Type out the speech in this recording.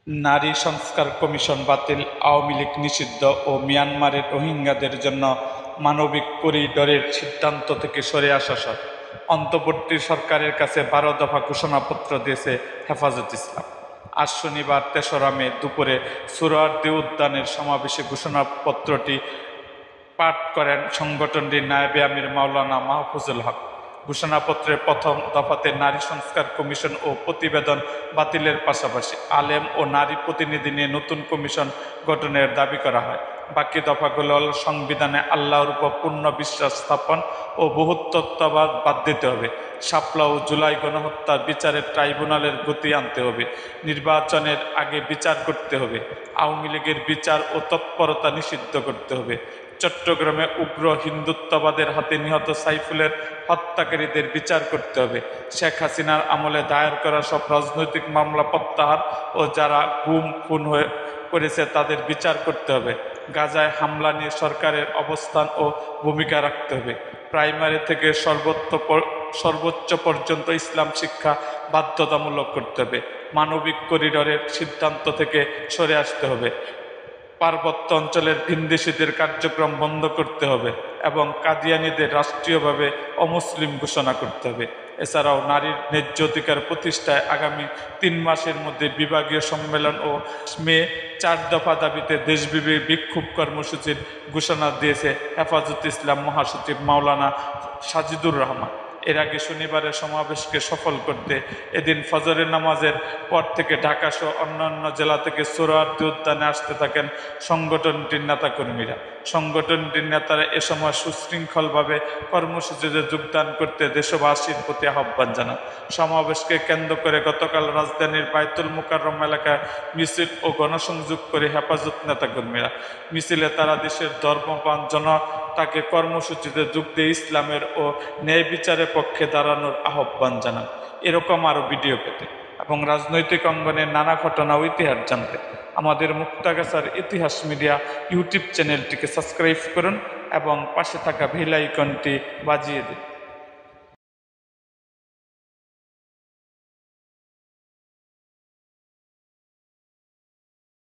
নারী সংস্কার কমিশন বাতিল, আওয়ামী লীগ নিষিদ্ধ ও মিয়ানমারের রোহিঙ্গাদের জন্য মানবিক করিডোরের সিদ্ধান্ত থেকে সরে আসা সহ অন্তর্বর্তী সরকারের কাছে 12 দফা ঘোষণাপত্র দিয়েছে হেফাজত ইসলাম। আজ শনিবার ৩রা মে দুপুরে সোহরাওয়ার্দী উদ্যানের সমাবেশে ঘোষণাপত্রটি পাঠ করেন সংগঠনটির নায়েবে আমির মাওলানা মাহফুজুল হক। ঘোষণাপত্রের প্রথম দফাতে নারী সংস্কার কমিশন ও প্রতিবেদন বাতিলের পাশাপাশি আলেম ও নারী প্রতিনিধি নিয়ে নতুন কমিশন গঠনের দাবি করা হয়। বাকি দফাগুলো হল সংবিধানে আল্লাহর উপর পূর্ণ বিশ্বাস স্থাপন ও বহুত্ববাদ বাদ দিতে হবে, শাপলা ও জুলাই গণহত্যার বিচারের ট্রাইব্যুনালের গতি আনতে হবে, নির্বাচনের আগে বিচার করতে হবে, আওয়ামী লীগের বিচার ও তৎপরতা নিষিদ্ধ করতে হবে, চট্টগ্রামে উগ্র হিন্দুত্ববাদের হাতে নিহত সাইফুলের হত্যাকারীদের বিচার করতে হবে, শেখ হাসিনার আমলে দায়ের করা সব রাজনৈতিক মামলা প্রত্যাহার ও যারা গুম খুন করেছে তাদের বিচার করতে হবে, গাজায় হামলা নিয়ে সরকারের অবস্থান ও ভূমিকা রাখতে হবে, প্রাইমারি থেকে সর্বোচ্চ পর্যন্ত ইসলাম শিক্ষা বাধ্যতামূলক করতে হবে, মানবিক করিডোরের সিদ্ধান্ত থেকে সরে আসতে হবে, পার্বত্য অঞ্চলের ভিনদেশীদের কার্যক্রম বন্ধ করতে হবে এবং কাদিয়ানীদের রাষ্ট্রীয়ভাবে অমুসলিম ঘোষণা করতে হবে। এছাড়াও নারীর ন্যায্য অধিকার প্রতিষ্ঠায় আগামী 3 মাসের মধ্যে বিভাগীয় সম্মেলন ও মে 4 দফা দাবিতে দেশব্যাপী বিক্ষোভ কর্মসূচির ঘোষণা দিয়েছে হেফাজত ইসলাম মহাসচিব মাওলানা সাজিদুর রহমান। এর আগে শনিবারের সমাবেশকে সফল করতে এদিন ফজরের নামাজের পর থেকে ঢাকাসহ অন্যান্য জেলা থেকে সোহরাওয়ার্দী উদ্যানে আসতে থাকেন সংগঠনটির নেতাকর্মীরা। সংগঠনটির নেতারা এ সময় সুশৃঙ্খলভাবে কর্মসূচিতে যোগদান করতে দেশবাসীর প্রতি আহ্বান জানান। সমাবেশকে কেন্দ্র করে গতকাল রাজধানীর বায়তুল মোকাররম এলাকায় মিছিল ও গণসংযোগ করে হেফাজত নেতাকর্মীরা। মিছিলে তারা দেশের ধর্মপ্রাণ জনতাকে কর্মসূচিতে যোগ দিয়ে ইসলামের ও ন্যায় বিচারের পক্ষে দাঁড়ানোর আহ্বান জানান। এরকম আরও ভিডিও পেতে এবং রাজনৈতিক অঙ্গনের নানা ঘটনা ও ইতিহাস জানতে আমাদের মুক্তাগাছার ইতিহাস মিডিয়া ইউটিউব চ্যানেলটিকে সাবস্ক্রাইব করুন এবং পাশে থাকা বেল আইকনটি বাজিয়ে দিন।